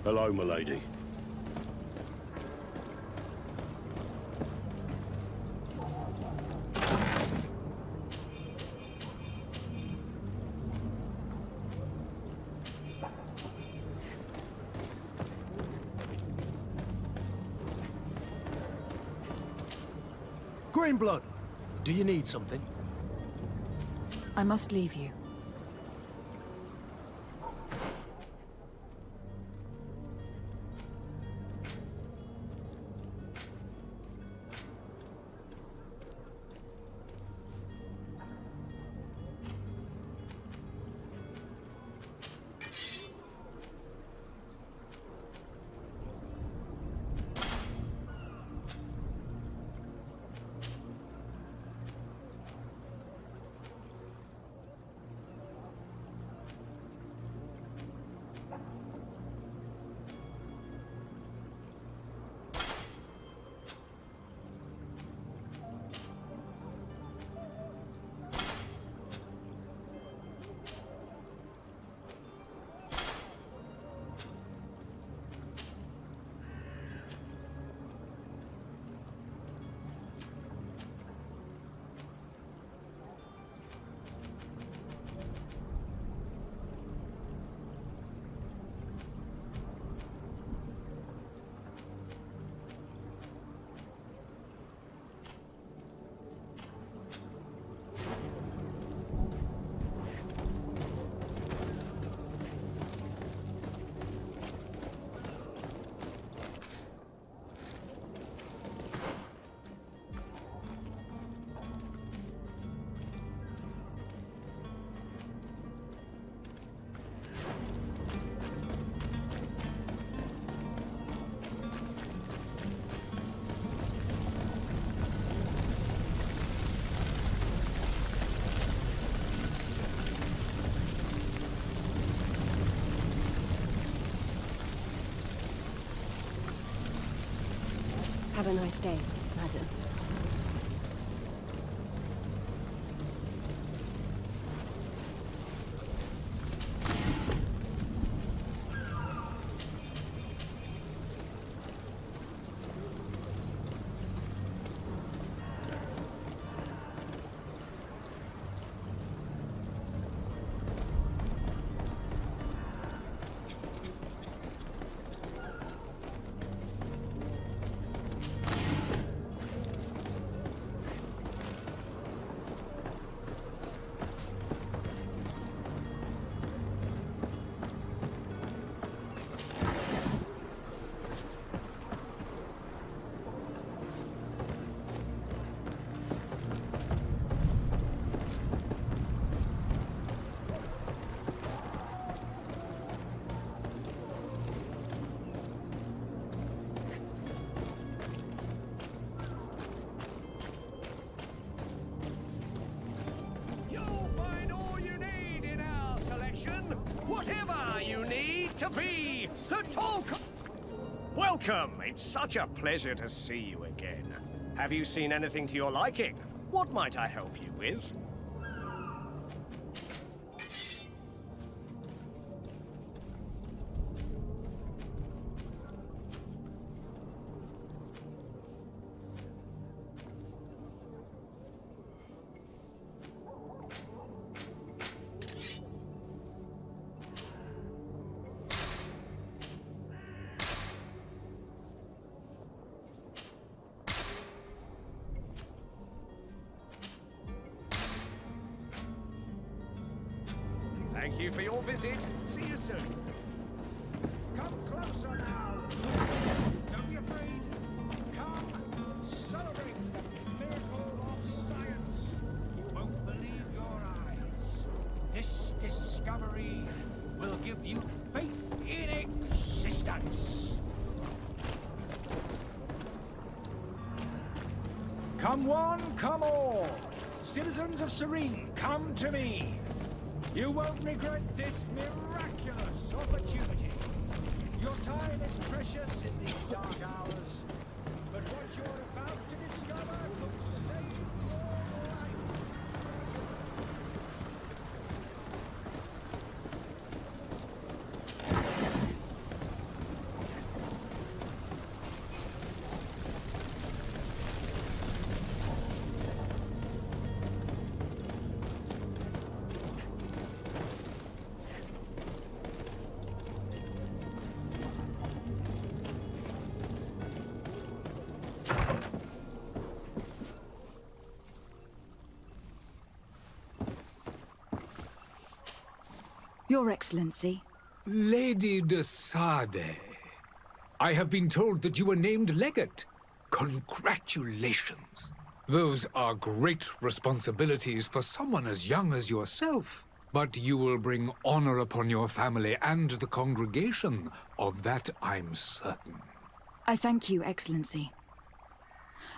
Hello, milady. Greenblood, do you need something? I must leave you. Have a nice day, madam. Whatever you need to be, the talk. Welcome. It's such a pleasure to see you again. Have you seen anything to your liking? What might I help you with? Thank you for your visit. See you soon. Come closer now. Don't be afraid. Come, celebrate the miracle of science. You won't believe your eyes. This discovery will give you faith in existence. Come one, come all. Citizens of Serene, come to me. You won't regret this miraculous opportunity. Your time is precious in these dark hours, but what's Your Excellency. Lady de Sade, I have been told that you were named legate. Congratulations. Those are great responsibilities for someone as young as yourself. But you will bring honor upon your family and the congregation. Of that I'm certain. I thank you, Excellency.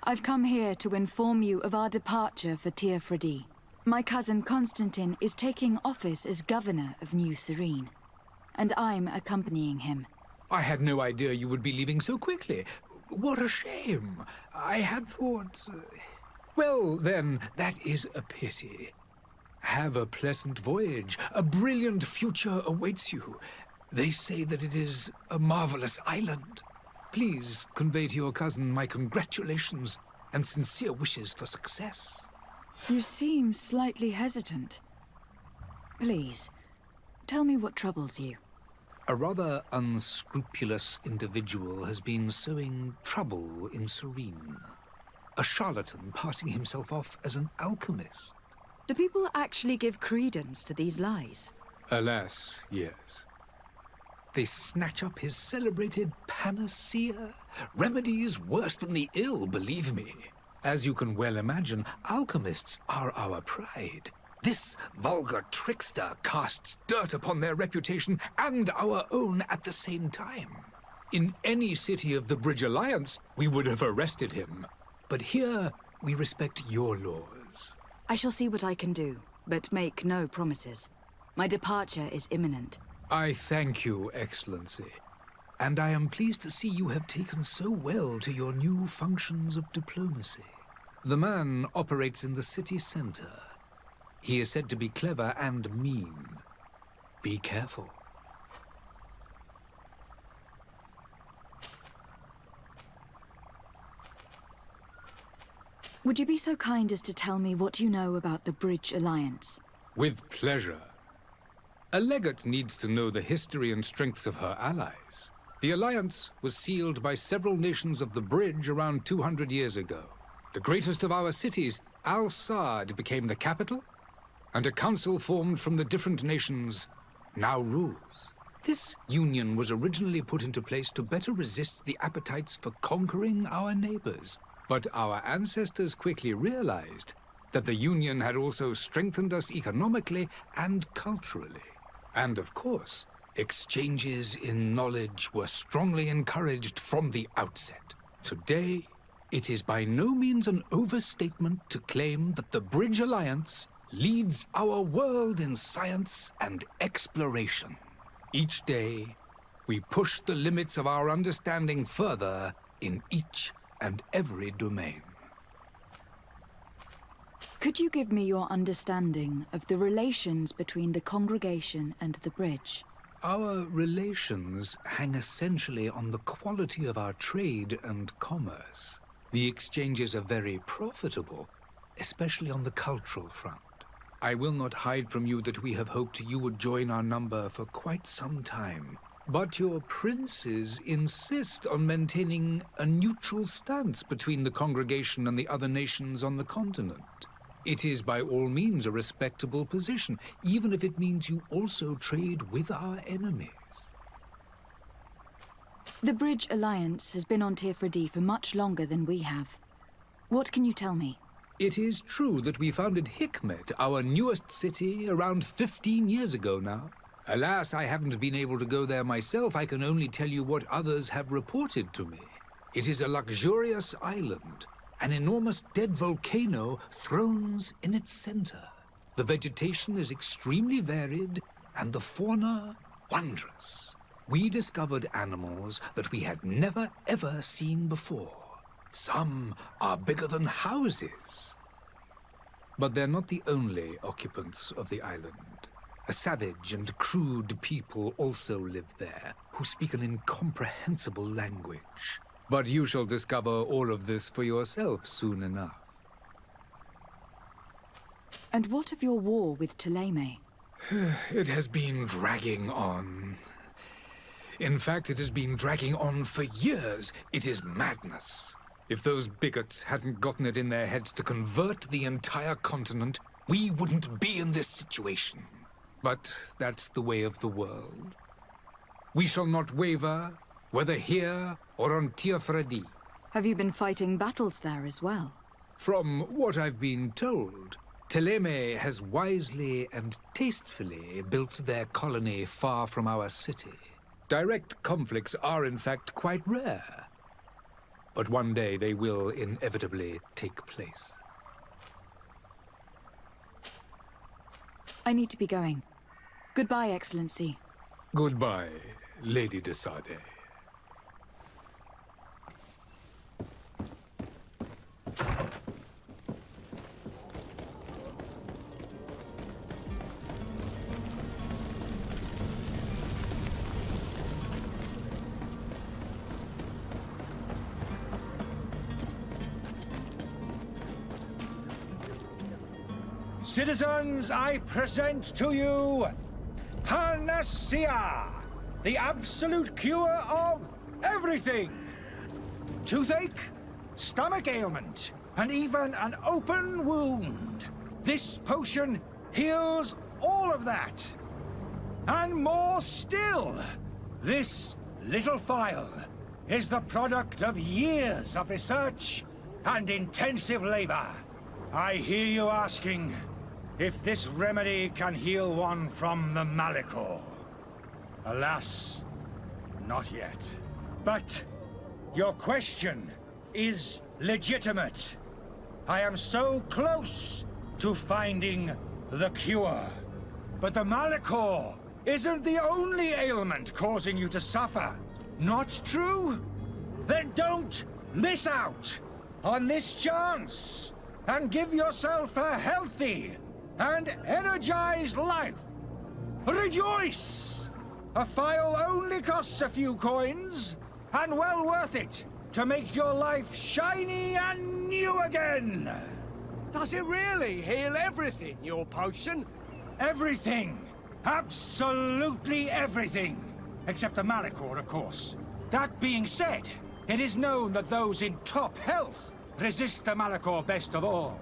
I've come here to inform you of our departure for Teofredi. My cousin Constantine is taking office as governor of New Serene, and I'm accompanying him. I had no idea you would be leaving so quickly. What a shame. I had thought... Well, then, that is a pity. Have a pleasant voyage. A brilliant future awaits you. They say that it is a marvelous island. Please convey to your cousin my congratulations and sincere wishes for success. You seem slightly hesitant. Please, tell me what troubles you. A rather unscrupulous individual has been sowing trouble in Serene. A charlatan passing himself off as an alchemist. Do people actually give credence to these lies? Alas, yes. They snatch up his celebrated panacea. Remedies worse than the ill, believe me. As you can well imagine, alchemists are our pride. This vulgar trickster casts dirt upon their reputation and our own at the same time. In any city of the Bridge Alliance, we would have arrested him. But here, we respect your laws. I shall see what I can do, but make no promises. My departure is imminent. I thank you, Excellency. And I am pleased to see you have taken so well to your new functions of diplomacy. The man operates in the city center. He is said to be clever and mean. Be careful. Would you be so kind as to tell me what you know about the Bridge Alliance? With pleasure. A legate needs to know the history and strengths of her allies. The alliance was sealed by several nations of the Bridge around 200 years ago. The greatest of our cities, Al-Saad, became the capital, and a council formed from the different nations now rules. This union was originally put into place to better resist the appetites for conquering our neighbors. But our ancestors quickly realized that the Union had also strengthened us economically and culturally. And of course, exchanges in knowledge were strongly encouraged from the outset. Today, it is by no means an overstatement to claim that the Bridge Alliance leads our world in science and exploration. Each day, we push the limits of our understanding further in each and every domain. Could you give me your understanding of the relations between the congregation and the Bridge? Our relations hang essentially on the quality of our trade and commerce. The exchanges are very profitable, especially on the cultural front. I will not hide from you that we have hoped you would join our number for quite some time. But your princes insist on maintaining a neutral stance between the congregation and the other nations on the continent. It is by all means a respectable position, even if it means you also trade with our enemies. The Bridge Alliance has been on Teofredi for much longer than we have. What can you tell me? It is true that we founded Hikmet, our newest city, around 15 years ago now. Alas, I haven't been able to go there myself. I can only tell you what others have reported to me. It is a luxurious island. An enormous dead volcano thrones in its center. The vegetation is extremely varied, and the fauna wondrous. We discovered animals that we had never ever seen before. Some are bigger than houses. But they're not the only occupants of the island. A savage and crude people also live there, who speak an incomprehensible language. But you shall discover all of this for yourself soon enough. And what of your war with Ptolemy? It has been dragging on. In fact, it has been dragging on for years. It is madness. If those bigots hadn't gotten it in their heads to convert the entire continent, we wouldn't be in this situation. But that's the way of the world. We shall not waver, whether here or on Tir Fredi. Have you been fighting battles there as well? From what I've been told, Teleme has wisely and tastefully built their colony far from our city. Direct conflicts are in fact quite rare. But one day they will inevitably take place. I need to be going. Goodbye, Excellency. Goodbye, Lady de Sade. Citizens, I present to you Panacea, the absolute cure of everything. Toothache, stomach ailment, and even an open wound. This potion heals all of that. And more still, this little phial is the product of years of research and intensive labor. I hear you asking if this remedy can heal one from the Malicor. Alas, not yet. But your question is legitimate. I am so close to finding the cure. But the Malicor isn't the only ailment causing you to suffer. Not true? Then don't miss out on this chance and give yourself a healthy and energized life. Rejoice! A phial only costs a few coins, and well worth it to make your life shiny and new again. Does it really heal everything, your potion? Everything. Absolutely everything. Except the Malicor, of course. That being said, it is known that those in top health resist the Malicor best of all.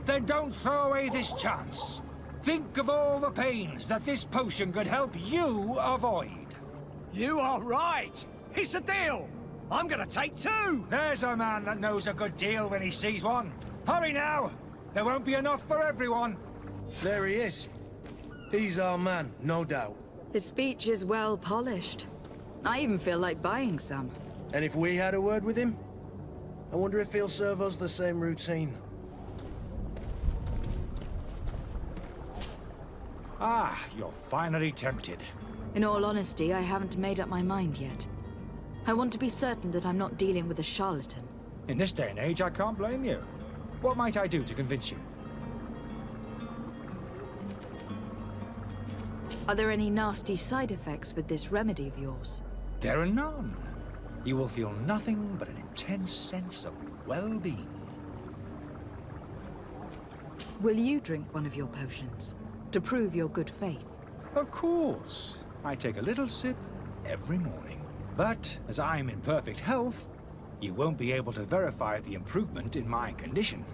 Then don't throw away this chance. Think of all the pains that this potion could help you avoid. You are right. It's a deal. I'm gonna take two. There's a man that knows a good deal when he sees one. Hurry now. There won't be enough for everyone. There he is. He's our man, no doubt. His speech is well polished. I even feel like buying some. And if we had a word with him? I wonder if he'll serve us the same routine. Ah, you're finally tempted. In all honesty, I haven't made up my mind yet. I want to be certain that I'm not dealing with a charlatan. In this day and age, I can't blame you. What might I do to convince you? Are there any nasty side effects with this remedy of yours? There are none. You will feel nothing but an intense sense of well-being. Will you drink one of your potions to prove your good faith? Of course. I take a little sip every morning. But as I'm in perfect health, you won't be able to verify the improvement in my condition.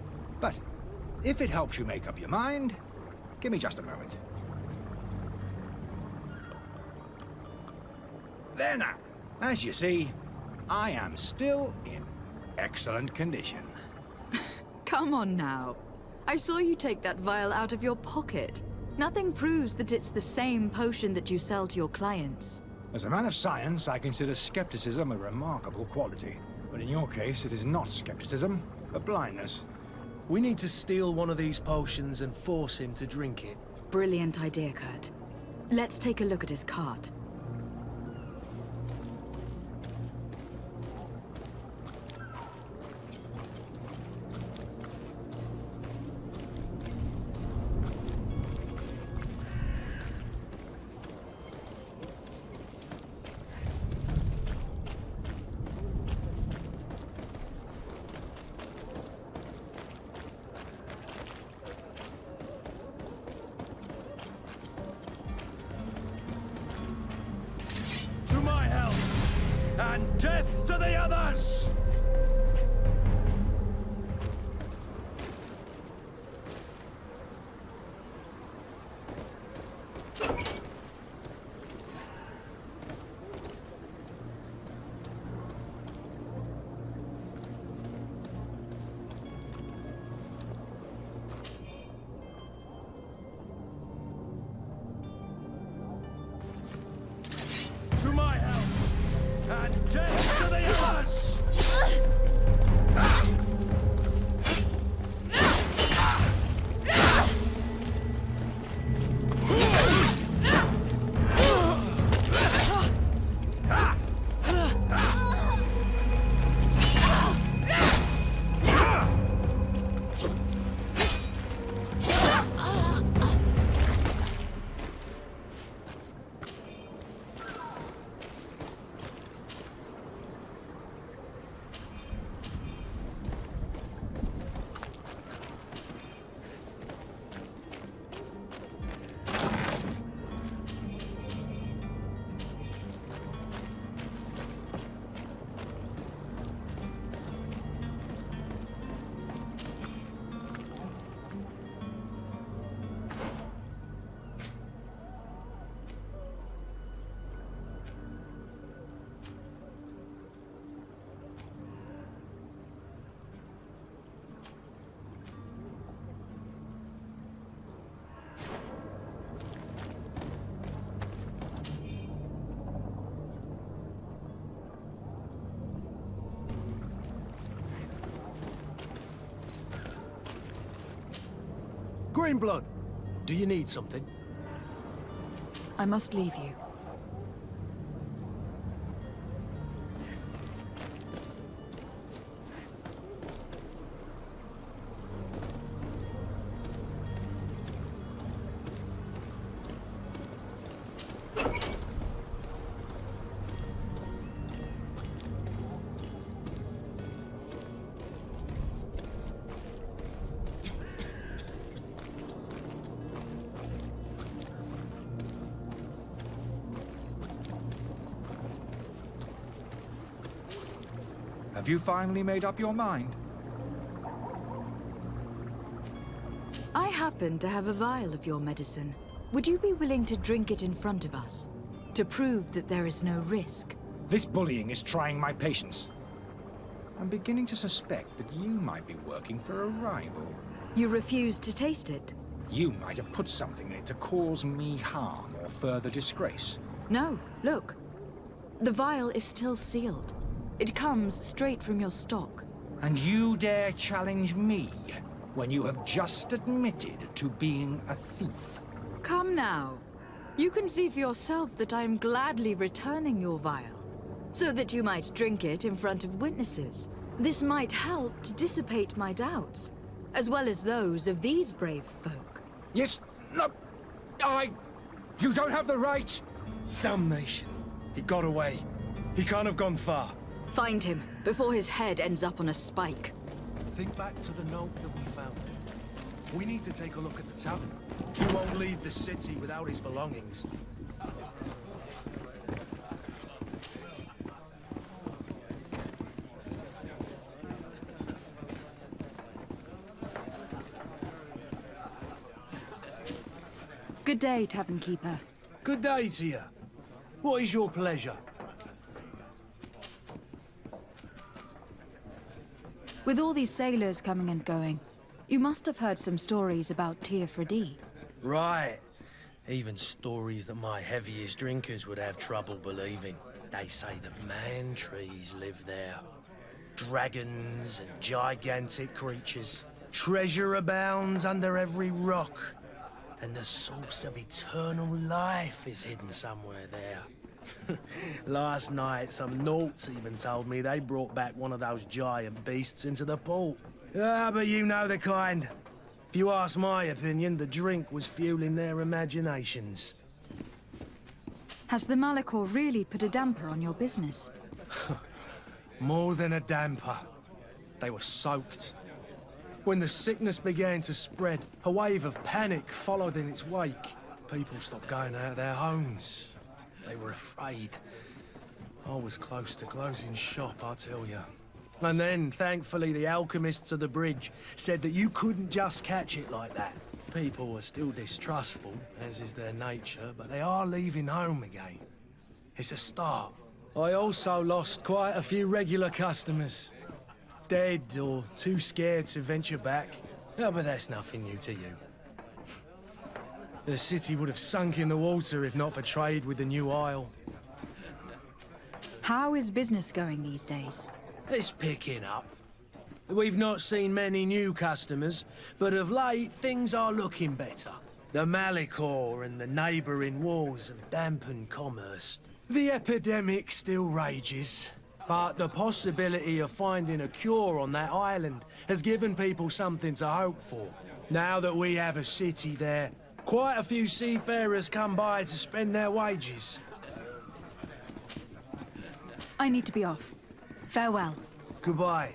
But if it helps you make up your mind, give me just a moment. There now. As you see, I am still in excellent condition. Come on now. I saw you take that vial out of your pocket. Nothing proves that it's the same potion that you sell to your clients. As a man of science, I consider skepticism a remarkable quality. But in your case, it is not skepticism, but blindness. We need to steal one of these potions and force him to drink it. Brilliant idea, Kurt. Let's take a look at his cart. To my help! And death to the others! Greenblood, do you need something? I must leave you. Have you finally made up your mind? I happen to have a vial of your medicine. Would you be willing to drink it in front of us? To prove that there is no risk? This bullying is trying my patience. I'm beginning to suspect that you might be working for a rival. You refuse to taste it? You might have put something in it to cause me harm or further disgrace. No, look. The vial is still sealed. It comes straight from your stock. And you dare challenge me when you have just admitted to being a thief? Come now. You can see for yourself that I am gladly returning your vial, so that you might drink it in front of witnesses. This might help to dissipate my doubts, as well as those of these brave folk. Yes, no, you don't have the right. Damnation. He got away. He can't have gone far. Find him, before his head ends up on a spike. Think back to the note that we found. We need to take a look at the tavern. He won't leave the city without his belongings. Good day, tavern keeper. Good day to you. What is your pleasure? With all these sailors coming and going, you must have heard some stories about Teofredi. Right. Even stories that my heaviest drinkers would have trouble believing. They say the man trees live there. Dragons and gigantic creatures. Treasure abounds under every rock. And the source of eternal life is hidden somewhere there. Last night, some Nauts even told me they brought back one of those giant beasts into the port. Ah, but you know the kind. If you ask my opinion, the drink was fueling their imaginations. Has the Malachor really put a damper on your business? More than a damper. They were soaked. When the sickness began to spread, a wave of panic followed in its wake. People stopped going out of their homes. They were afraid. I was close to closing shop, I tell you. And then, thankfully, the alchemists of the bridge said that you couldn't just catch it like that. People were still distrustful, as is their nature, but they are leaving home again. It's a start. I also lost quite a few regular customers. Dead or too scared to venture back. Oh, but that's nothing new to you. The city would have sunk in the water if not for trade with the new isle. How is business going these days? It's picking up. We've not seen many new customers, but of late, things are looking better. The Malachor and the neighbouring wars have dampened commerce. The epidemic still rages, but the possibility of finding a cure on that island has given people something to hope for. Now that we have a city there, quite a few seafarers come by to spend their wages. I need to be off. Farewell. Goodbye.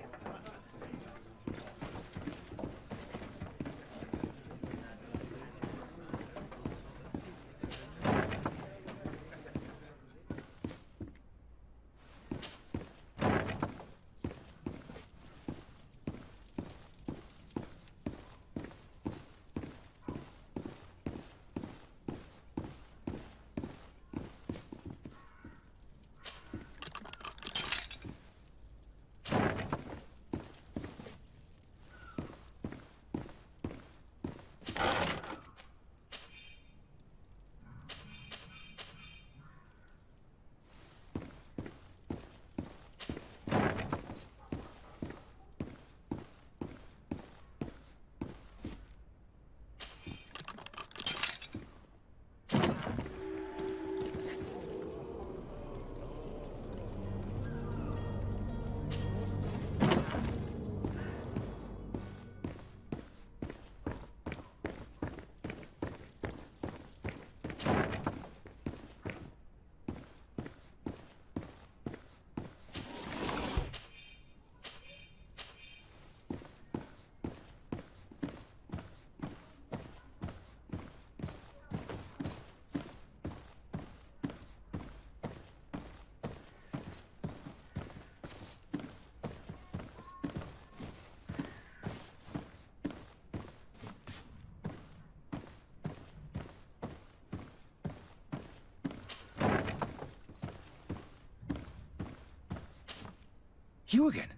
You again?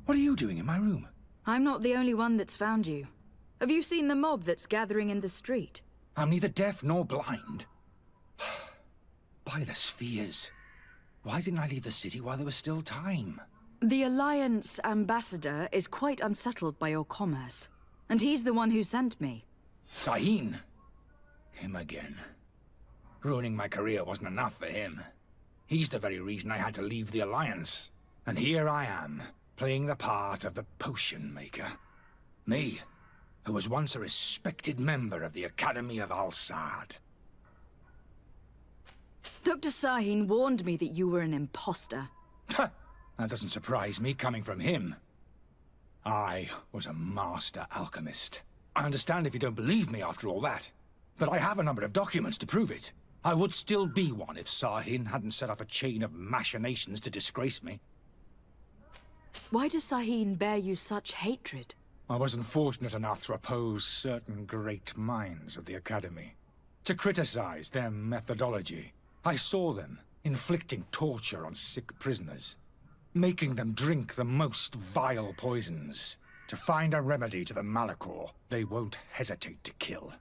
What are you doing in my room? I'm not the only one that's found you. Have you seen the mob that's gathering in the street? I'm neither deaf nor blind. By the spheres. Why didn't I leave the city while there was still time? The Alliance ambassador is quite unsettled by your commerce. And he's the one who sent me. Sahin. Him again. Ruining my career wasn't enough for him. He's the very reason I had to leave the Alliance. And here I am, playing the part of the potion maker. Me, who was once a respected member of the Academy of Al-Sad. Dr. Sahin warned me that you were an imposter. That doesn't surprise me, coming from him. I was a master alchemist. I understand if you don't believe me after all that, but I have a number of documents to prove it. I would still be one if Sahin hadn't set off a chain of machinations to disgrace me. Why does Sahin bear you such hatred? I wasn't fortunate enough to oppose certain great minds of the Academy, to criticize their methodology. I saw them inflicting torture on sick prisoners, making them drink the most vile poisons. To find a remedy to the Malachor, they won't hesitate to kill.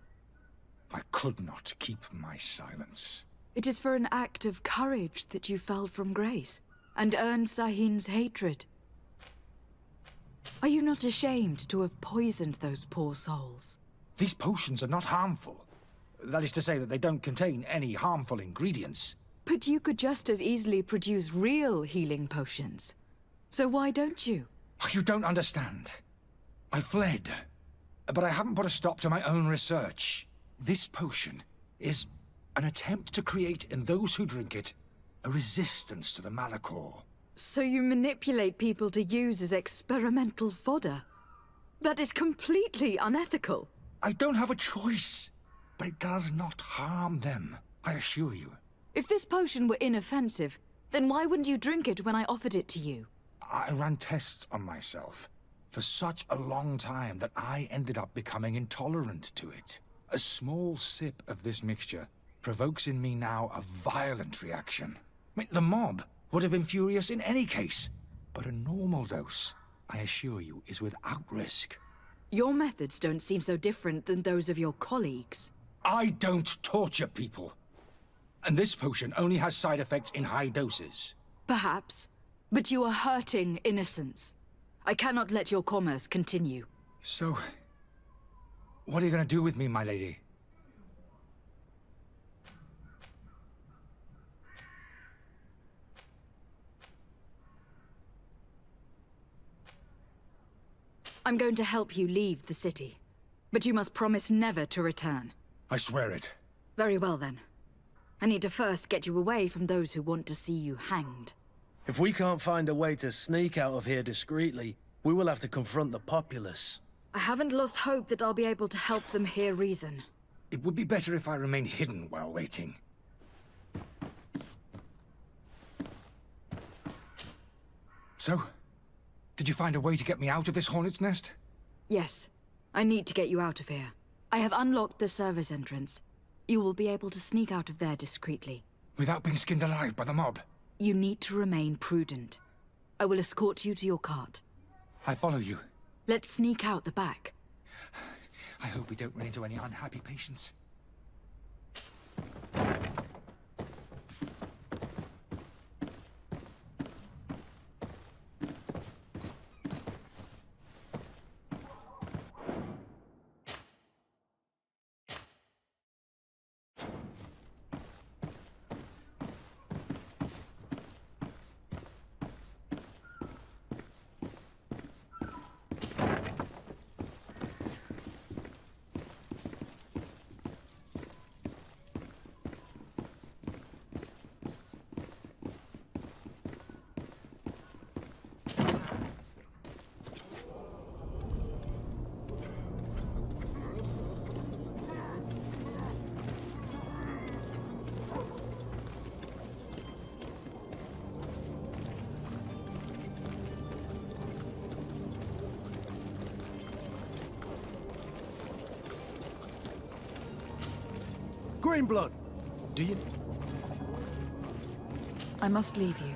I could not keep my silence. It is for an act of courage that you fell from grace, and earned Sahin's hatred. Are you not ashamed to have poisoned those poor souls? These potions are not harmful. That is to say that they don't contain any harmful ingredients. But you could just as easily produce real healing potions. So why don't you? You don't understand. I fled, but I haven't put a stop to my own research. This potion is an attempt to create in those who drink it a resistance to the Malachor. So you manipulate people to use as experimental fodder? That is completely unethical. I don't have a choice, but it does not harm them, I assure you. If this potion were inoffensive, then why wouldn't you drink it when I offered it to you? I ran tests on myself for such a long time that I ended up becoming intolerant to it. A small sip of this mixture provokes in me now a violent reaction. I mean, the mob would have been furious in any case, but a normal dose, I assure you, is without risk. Your methods don't seem so different than those of your colleagues. I don't torture people. And this potion only has side effects in high doses. Perhaps, but you are hurting innocents. I cannot let your commerce continue. So, what are you going to do with me, my lady? I'm going to help you leave the city. But you must promise never to return. I swear it. Very well, then. I need to first get you away from those who want to see you hanged. If we can't find a way to sneak out of here discreetly, we will have to confront the populace. I haven't lost hope that I'll be able to help them hear reason. It would be better if I remained hidden while waiting. So, did you find a way to get me out of this hornet's nest? Yes. I need to get you out of here. I have unlocked the service entrance. You will be able to sneak out of there discreetly. Without being skinned alive by the mob? You need to remain prudent. I will escort you to your cart. I follow you. Let's sneak out the back. I hope we don't run into any unhappy patients. Greenblood, do you... I must leave you.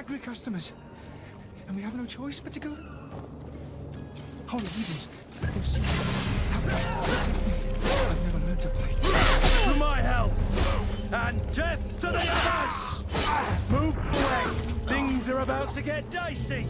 Angry customers. And we have no choice but to go. Holy heavens. They've seen me. I've never learned to fight. To my health! And death to the others! Move away! Things are about to get dicey!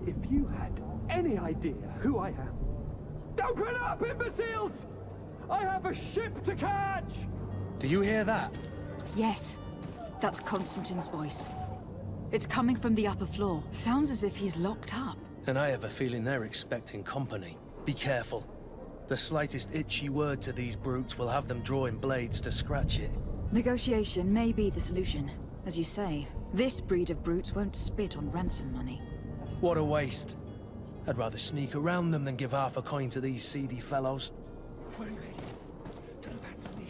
If you had any idea who I am... Open up, imbeciles! I have a ship to catch! Do you hear that? Yes, that's Constantine's voice. It's coming from the upper floor. Sounds as if he's locked up. And I have a feeling they're expecting company. Be careful. The slightest itchy word to these brutes will have them drawing blades to scratch it. Negotiation may be the solution. As you say, this breed of brutes won't spit on ransom money. What a waste. I'd rather sneak around them than give half a coin to these seedy fellows. Where are you headed? Turn back with me.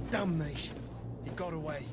Damnation. He got away.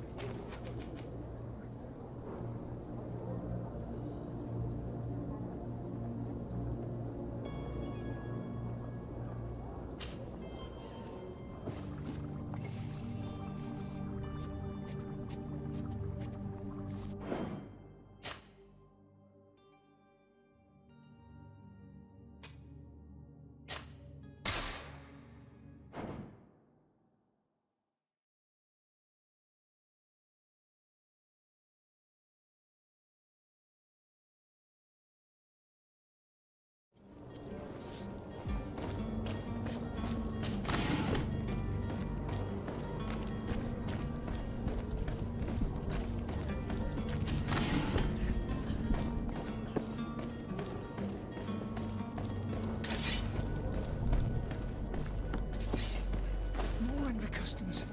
More angry customers.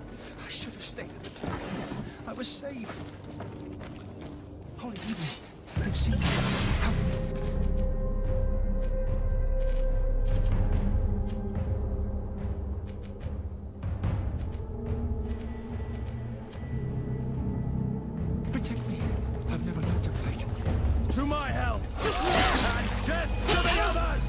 I should have stayed at the table. I was safe. Holy heavens. They've seen me. How... Protect me. I've never learned to fight. To my health! And death to the others!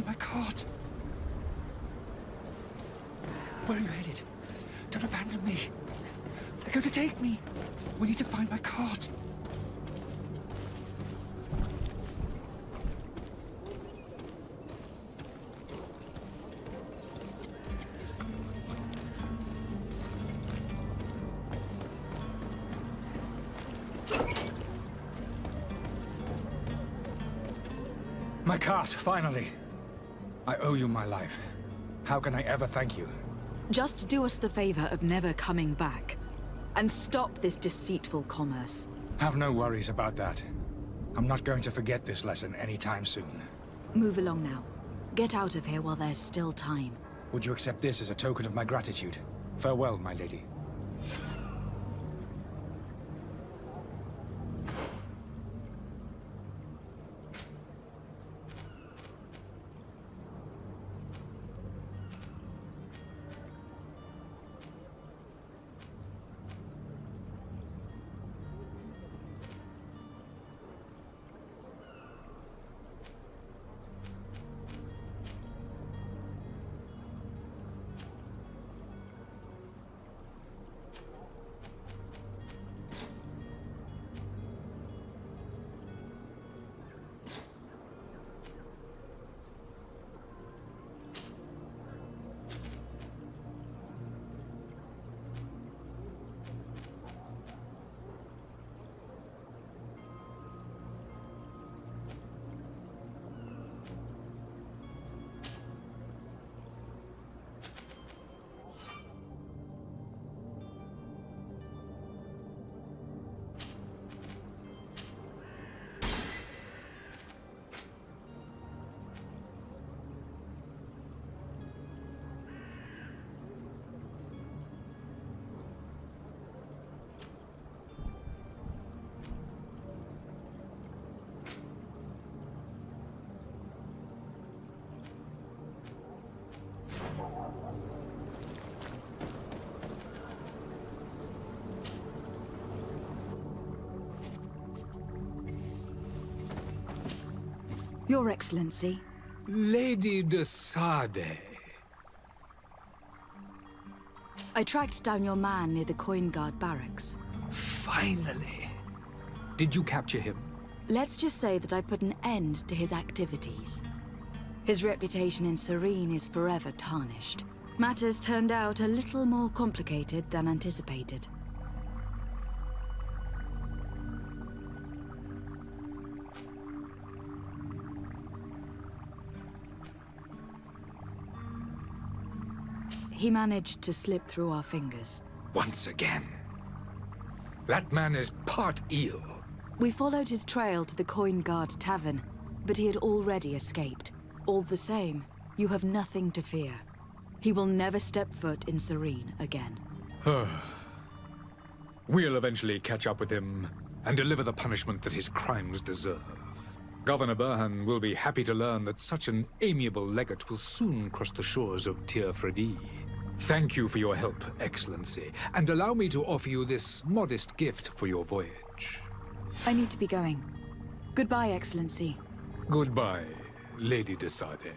find my cart. Where are you headed? Don't abandon me. They're going to take me. We need to find my cart. My cart, finally. I owe you my life. How can I ever thank you? Just do us the favor of never coming back. And stop this deceitful commerce. Have no worries about that. I'm not going to forget this lesson anytime soon. Move along now. Get out of here while there's still time. Would you accept this as a token of my gratitude? Farewell, my lady. Your Excellency. Lady de Sade. I tracked down your man near the Coin Guard barracks. Finally. Did you capture him? Let's just say that I put an end to his activities. His reputation in Serene is forever tarnished. Matters turned out a little more complicated than anticipated. He managed to slip through our fingers. Once again. That man is part eel. We followed his trail to the Coin Guard Tavern, but he had already escaped. All the same, you have nothing to fear. He will never step foot in Serene again. We'll eventually catch up with him and deliver the punishment that his crimes deserve. Governor Burhan will be happy to learn that such an amiable legate will soon cross the shores of Tir Fredi. Thank you for your help, Excellency, and allow me to offer you this modest gift for your voyage. I need to be going. Goodbye, Excellency. Goodbye, Lady de Sade.